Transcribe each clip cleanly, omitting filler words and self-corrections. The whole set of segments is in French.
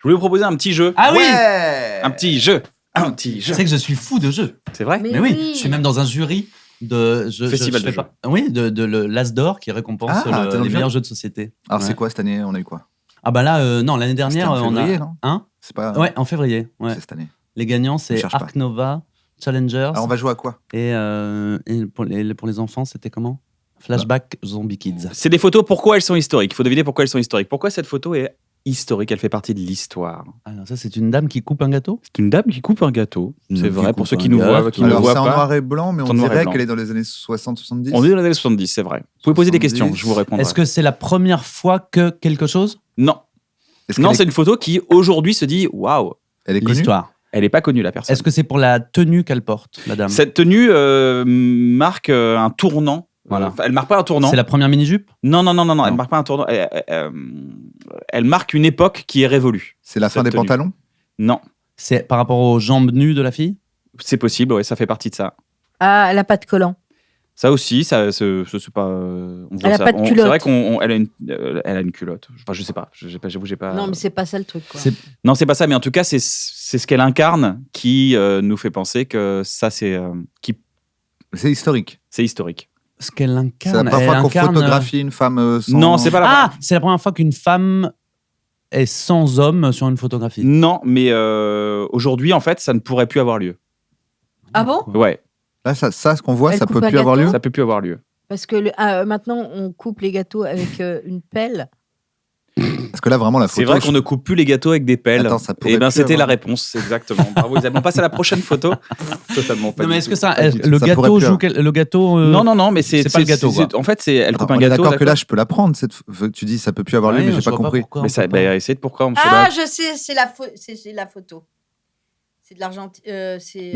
Je voulais vous proposer un petit jeu. Ah oui. Un petit jeu. Un petit jeu. C'est que je suis fou de jeux. C'est vrai? Mais Mais oui, oui. je suis même dans un jury de Festival je de fais pas- Oui, de l'As d'or qui récompense Ah, t'es dans le les jeu meilleurs jeux de société. Alors, Ouais. c'est quoi cette année? On a eu quoi? Ah bah là, non, l'année dernière, C'était en on février, a. non Hein? C'est pas. Ouais, en février. Ouais. C'est cette année. Les gagnants, c'est cherche pas. Ark Nova, Challengers. Alors, on va jouer à quoi? Et pour les enfants, c'était comment? Flashback Zombie Kids. C'est des photos, pourquoi elles sont historiques? Il faut deviner pourquoi elles sont historiques. Pourquoi cette photo est historique? Elle fait partie de l'histoire. Alors ça, c'est une dame qui coupe un gâteau? C'est une dame qui coupe un gâteau. Une C'est dame qui vrai, coupe pour ceux un qui nous voient, gâteau. qui ne Alors, voient c'est en pas. noir et blanc, mais C'est on en noir et dirait blanc. qu'elle est dans les années 60-70. On est dans les années 70, c'est vrai. Vous pouvez poser des 70. questions, je vous répondrai. Est-ce que c'est la première fois que quelque chose? Non. Est-ce Non, qu'elle c'est une photo qui, aujourd'hui, se dit waouh, elle est connue? L'histoire. elle n'est pas connue, la personne. Est-ce que c'est pour la tenue qu'elle porte, la dame? Cette tenue marque un tournant. Voilà. Enfin, elle marque pas un tournant. C'est la première mini-jupe? Non, elle Non. marque pas un tournant. Elle marque une époque qui est révolue. C'est la fin Cette des tenue. pantalons? Non, C'est par rapport aux jambes nues de la fille? c'est possible, ouais, ça fait partie de ça. Ah, elle a pas de collant. Ça aussi, c'est pas. On voit Elle a ça. pas de C'est culotte. vrai elle a une culotte. Enfin, je sais pas. J'avoue, j'ai pas. Non, mais c'est pas ça le truc. Quoi. C'est- Non, c'est pas ça. Mais en tout cas, c'est ce qu'elle incarne qui nous fait penser que ça, c'est C'est historique. c'est historique. Ce qu'elle C'est incarne. la première elle fois qu'on incarne, photographie une femme sans... Non, c'est pas la. Ah, c'est la première fois qu'une femme est sans homme sur une photographie. Non, mais aujourd'hui, en fait, ça ne pourrait plus avoir lieu. Ah bon? Ouais, Là, ça, ce qu'on voit, Elle ça coupe peut un plus avoir gâteau? lieu. ça peut plus avoir lieu. Parce que maintenant, on coupe les gâteaux avec une pelle. Parce que là, vraiment, la C'est photo... vrai qu'on ne coupe plus les gâteaux avec des pelles. Attends, ça pourrait Et ben, plus c'était la avoir- réponse, exactement. Bravo, Isabelle. On passe à la prochaine photo. Totalement pas. Non, mais du est-ce tout. que ça, Pas du tout. le Ça gâteau pourrait plus joue avoir. le gâteau Non, mais c'est c'est pas le gâteau, quoi. En fait, elle Attends, coupe un on est gâteau. d'accord que là, je peux la prendre. Tu dis, ça peut plus avoir lieu, mais j'ai pas compris. Mais ça, essayez de pourquoi on se Ah, bat. je sais, c'est la photo. C'est de l'Argentine.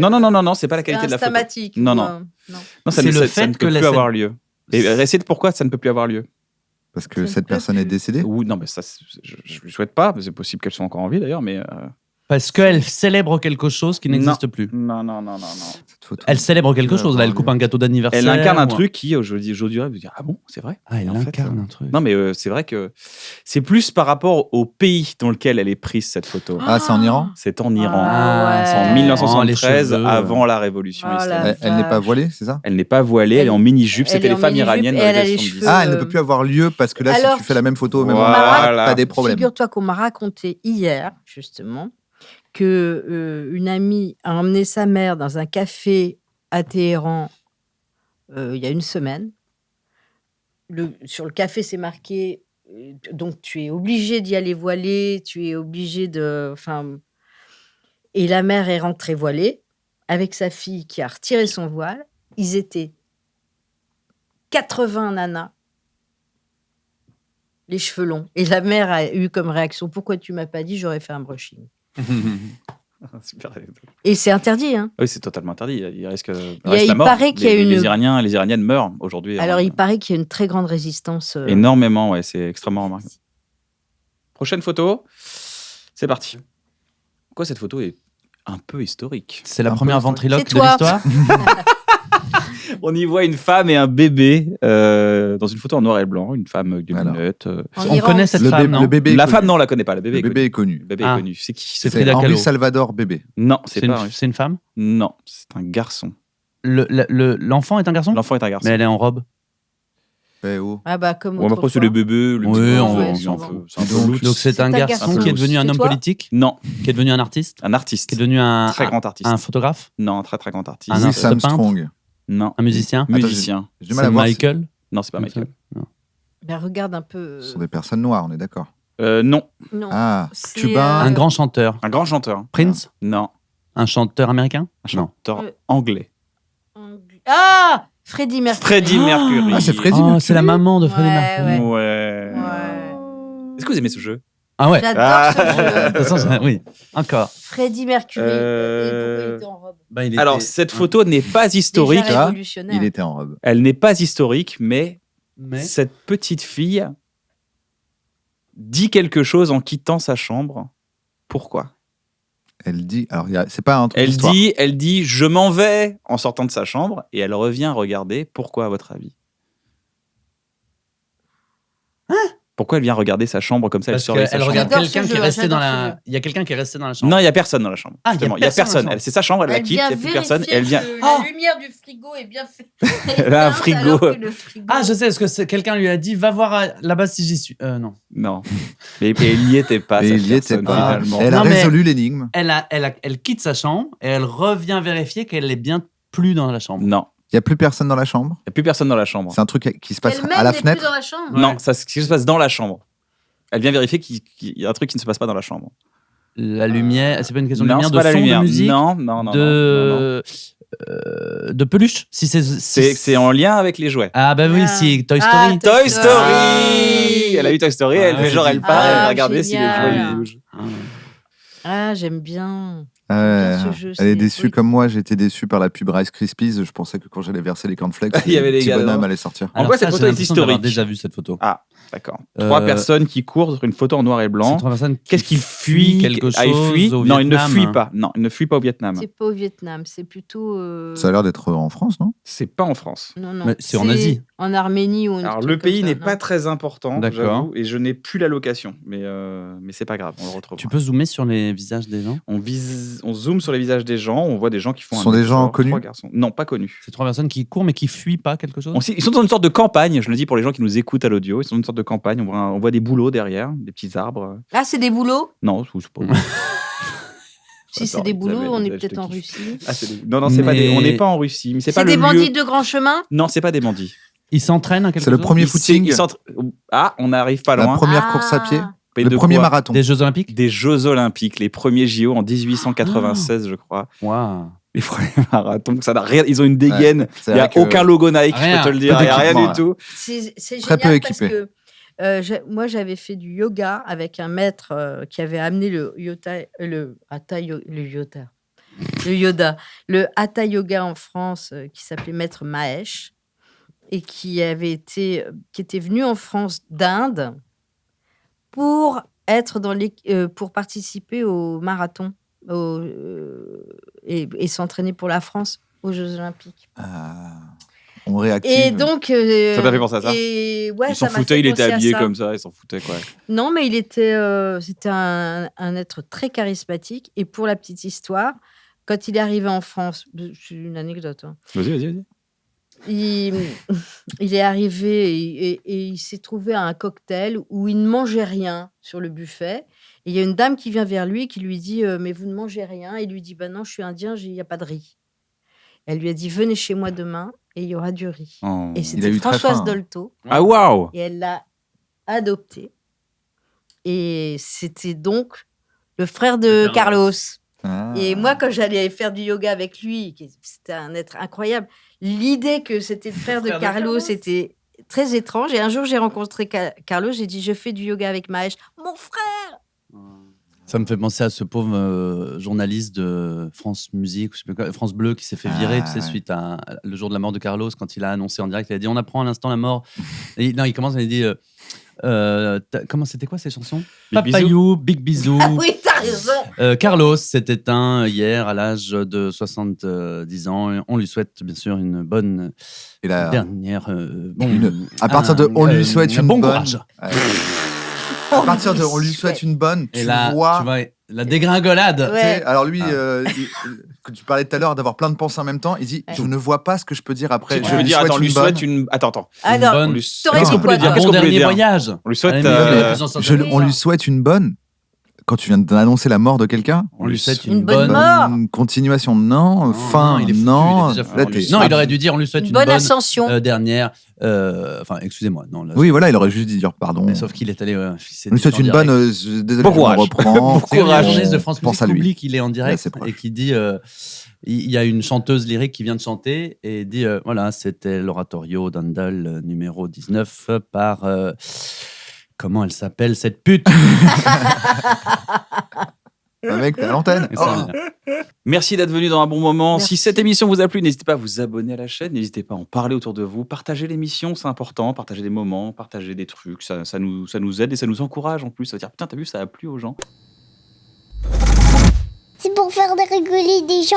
Non, c'est pas la qualité de la photo. Instamatique. Non, ou, non. non. Non, ça C'est ne le ça fait ne que peut la plus scène- avoir lieu. Et essayez de pourquoi ça ne peut plus avoir lieu. Parce Ça que ne cette peut personne est plus. décédée. Oui, non, mais ça, je lui souhaite pas. C'est possible qu'elle soit encore en vie d'ailleurs, mais. Parce qu'elle célèbre quelque chose qui n'existe plus. Non. Cette photo. Elle célèbre quelque Ouais, chose. Là, elle coupe un gâteau d'anniversaire. Elle incarne un ou truc qui, aujourd'hui, vous dire ah bon, c'est vrai. Ah, elle En fait, incarne un truc. Non, mais c'est vrai que c'est plus par rapport au pays dans lequel elle est prise cette photo. Ah, c'est en Iran? C'est en Iran. Ah ouais. C'est en Oh, 1973, les cheveux. avant la révolution Oh là. islamique. Elle n'est pas vache. voilée, c'est ça? Elle n'est pas voilée, elle est en mini-jupe. elle C'était est les en femmes mini-jupe iraniennes et dans elle les a années les 70. cheveux. Ah, elle ne peut plus avoir lieu parce que là, Alors, si tu fais la même photo au même Voilà. endroit, t'as des problèmes. Figure-toi qu'on m'a raconté hier, justement, que une amie a emmené sa mère dans un café à Téhéran il y a une semaine. Sur le café, c'est marqué donc tu es obligé d'y aller voilée, tu es obligé de. Enfin, et la mère est rentrée voilée avec sa fille qui a retiré son voile. Ils étaient 80 nanas, les cheveux longs. Et la mère a eu comme réaction: pourquoi tu m'as pas dit, j'aurais fait un brushing. Super. Et c'est interdit, hein. Oui, c'est totalement interdit. Il risque Il la mort. paraît qu'il y a Les une- Iraniens et les Iraniennes meurent aujourd'hui. Alors, il paraît qu'il y a une très grande résistance. Énormément, ouais, c'est extrêmement remarquable. Prochaine photo, c'est parti. Pourquoi cette photo est un peu historique? C'est la Un première peu ventriloque C'est de toi. l'histoire. On y voit une femme et un bébé dans une photo en noir et blanc, une femme avec des Alors. lunettes. En On Iran. connaît cette Le femme, non? bébé est La connu. femme, non, on la connaît pas. Le bébé, Le bébé est est connu. connu. Le bébé Ah. est connu. C'est qui C'est c'est Frida Henri Kahlo. Salvador bébé. Non, c'est pas. C'est une femme? Non, c'est un garçon. L'enfant est un garçon? L'enfant est un garçon. Mais elle est en robe. Eh oh. Ah bah, comme Ouais, mais après, c'est le bébé. Le Oui, petit on garçon, va- c'est un peu- c'est un Dis peu donc. loose. Donc c'est un un garçon garçon. qui est devenu un C'est homme toi politique, Non, qui est devenu un artiste, un artiste. qui est devenu un Très grand artiste. un photographe, Non, un très très grand artiste. Un Louis artiste peintre. Armstrong. Non. un musicien. Musicien. J'ai du mal C'est à voir. Michael. Non, c'est pas Michael. Non. Ben, regarde un peu. Ce sont des personnes noires, on est d'accord. Non. Non. Ah, C'est, cubain. Un grand chanteur. Un grand chanteur. Prince. Non. Un chanteur américain. Un Non. chanteur Euh, anglais. Ah, Freddie Mercury. Freddie Mercury. Ah, c'est Freddie Oh, Mercury. c'est la maman de Freddie Ouais, Mercury. Ouais. Ouais. Est-ce que vous aimez ce jeu? Ah ouais. J'adore Ah. ce jeu. De toute façon, oui. Encore. Freddie Mercury. Euh, Et pourquoi il était en robe? Bah, il Alors, cette photo n'est pas historique. Déjà hein. révolutionnaire. Il était en robe. Elle n'est pas historique, mais Mais cette petite fille dit quelque chose en quittant sa chambre. Pourquoi? Elle dit. Alors, c'est pas un truc Elle d'histoire. dit, je m'en vais en sortant de sa chambre, et elle revient regarder. Pourquoi, à votre avis? Pourquoi elle vient regarder sa chambre comme ça? Elle Parce surveille sa qu'elle chambre. regarde J'adore quelqu'un ce qui est jeu, resté dans j'adore ce la. jeu. Il y a quelqu'un qui est resté dans la chambre. Non, il n'y a personne dans la chambre. Ah, il y a Justement, il y a personne dans la personne. chambre. C'est sa chambre, elle la quitte, il n'y a plus personne. Et elle vient. La lumière du frigo est bien faite. Elle a un frigo. Ah, je sais, est-ce que quelqu'un lui a dit va voir là-bas si j'y suis. Non. Non. Mais il n'y était pas. Et cette il y était personne, pas. finalement. Elle a Non, mais- résolu l'énigme. Elle quitte sa chambre et elle revient vérifier qu'elle est bien plus dans la chambre. Non. Il n'y a plus personne dans la chambre. Il n'y a plus personne dans la chambre. C'est un truc qui se passe Elle-même à la n'est plus fenêtre. dans la chambre. Ouais. Non, ça ce qui se passe dans la chambre. Elle vient vérifier qu'il y a un truc qui ne se passe pas dans la chambre. La lumière, c'est pas une question de Non, lumière, c'est de pas la son, lumière. de musique, Non, non, non. non, non. de peluche. Si C'est en lien avec les jouets. Ah bah oui, Ah. si Toy Ah, Story. Toy Story. Story. Elle a eu Toy Story, elle Ah, fait genre, elle c'est- part, elle va Ah, regarder si les génial. jouets ils bougent. Ah, j'aime bien. Ouais, Bien ce jeu, elle est c'est- déçue oui. comme moi. J'étais déçu par la pub Rice Krispies. Je pensais que quand j'allais verser les cornflakes, Il y avait le les petit gars bonhomme dedans. allait sortir. En quoi, cette ça, photo j'ai est l'impression d'avoir historique. déjà vu cette photo. Ah, d'accord. Trois personnes qui courent sur une photo en noir et C'est blanc. trois personnes qui Qu'est-ce qu'il fuit quelque chose Ah, il fuit au Non, il ne Vietnam. fuit pas. Non, il ne fuit pas au Vietnam. C'est pas au Vietnam, c'est plutôt. Ça a l'air d'être en France, non? C'est pas en France. Non, non. Mais c'est en Asie. En Arménie ou. Alors le pays n'est pas très important, D'accord. j'avoue, et je n'ai plus la location. Mais c'est pas grave, on le retrouve. Tu peux zoomer sur les visages des gens. On zoome sur les visages des gens, on voit des gens qui font Ce un sont des gens effort. connus Trois garçons. Non, pas connus. C'est trois personnes qui courent mais qui fuient pas quelque chose. Ils sont dans une sorte de campagne, je le dis pour les gens qui nous écoutent à l'audio, ils sont dans une sorte de campagne, on voit des bouleaux derrière, des petits arbres. Ah, c'est des boulots. Non, c'est pas... Si c'est Attends, des boulots, Isabelle, on est Isabelle, je peut-être te en kiffe. Russie. Ah, Non, c'est pas Mais- on n'est pas en Russie, mais c'est pas C'est le des lieu. bandits de grand chemin. Non, c'est pas des bandits. Ils s'entraînent à quelque C'est le chose. premier Ils- footing. Ah, on n'arrive pas La loin. première course à pied. Mais Le de premier quoi marathon. Des Jeux Olympiques. Des Jeux Olympiques, les premiers JO en 1896, je crois. Waouh. Les premiers marathons, ça n'a rien. Ils ont une dégaine. Ouais, c'est Il n'y a vrai que- aucun logo Nike, je Rien. peux te le dire. Peu Il n'y a rien d'équipement, du tout. C'est Très peu génial parce équipé. que moi, j'avais fait du yoga avec un maître qui avait amené le Hatha Yoga en France, qui s'appelait Maître Mahesh, et qui était venu en France d'Inde pour pour participer au marathon et s'entraîner pour la France aux Jeux Olympiques. On réactive. Et donc, Ça t'a fait penser à ça et ouais, Ils s'en ça m'a foutaient, fait il était penser à habillé ça. comme ça, ils s'en foutaient quoi. Non, mais c'était un être très charismatique. Et pour la petite histoire, quand il est arrivé en France, c'est une anecdote, hein, Vas-y. il est arrivé et il s'est trouvé à un cocktail où il ne mangeait rien sur le buffet. Et il y a une dame qui vient vers lui et qui lui dit mais vous ne mangez rien. Et il lui dit bah non, je suis indien, il n'y a pas de riz. Elle lui a dit venez chez moi demain et il y aura du riz. Oh. Et a c'était eu très Françoise faim. Dolto. Ah, waouh. Et elle l'a adopté. Et c'était donc le frère de Carlos. Ah. Et moi, quand j'allais faire du yoga avec lui, c'était un être incroyable, l'idée que c'était le frère de Carlos était très étrange. Et un jour, j'ai rencontré Carlos, j'ai dit, je fais du yoga avec Mahesh. Mon frère! Ça me fait penser à ce pauvre journaliste de France Musique, ou je sais pas quoi, France Bleu, qui s'est fait virer, tu sais, ouais. suite à le jour de la mort de Carlos, quand il a annoncé en direct, il a dit on apprend à l'instant la mort. Et, non, il commence, il dit comment c'était quoi ces chansons? Big Papayou, Big Bisou. Ah oui, t'as raison! Carlos s'est éteint hier à l'âge de 70 ans. Et on lui souhaite bien sûr une bonne Et là, dernière. à partir de on lui souhaite une bon bonne. courage. À partir de on lui souhaite une bonne, Et tu là, vois. tu vois la dégringolade. Ouais. Tu sais, alors lui, Ah. que tu parlais tout à l'heure d'avoir plein de pensées en même temps, il dit Ouais. je ne vois pas ce que je peux dire après. Tu veux dire, attends, lui souhaite une. Attends. Alors, bonne- On lui- t'aurais Qu'est-ce dit qu'on peut lui quoi, dire toi Qu'est-ce bon qu'on peut lui dernier dire voyage. On lui souhaite. Allez, mais on lui souhaite une bonne. Quand tu viens d'annoncer la mort de quelqu'un, On lui souhaite Une une bonne bonne. mort. continuation, non, fin, il est foutu, non. il est déjà foutu. Là, t'es- Non, il aurait dû dire on lui souhaite une une bonne bonne ascension. dernière. Enfin, excusez-moi. Non, là, Oui, voilà, il aurait juste dit dire pardon. mais sauf qu'il est allé. Il s'est On lui dit souhaite en une direct. bonne. Désolé, Bon je me courage. reprends. Bon C'est le courage. journaliste de France Pense Musique à lui. oublie qu'il est en Là, direct c'est proche. et qui dit il y a une chanteuse lyrique qui vient de chanter et dit voilà, c'était l'oratorio d'Handel numéro 19 par comment elle s'appelle cette pute. Mec, t'es à l'antenne. Et ça, Merci d'être venu dans un bon moment. Merci. Si cette émission vous a plu, n'hésitez pas à vous abonner à la chaîne, n'hésitez pas à en parler autour de vous, partagez l'émission, c'est important, partagez des moments, partagez des trucs, ça nous aide et ça nous encourage en plus. Ça veut dire putain, t'as vu, ça a plu aux gens. C'est pour faire rigoler des gens.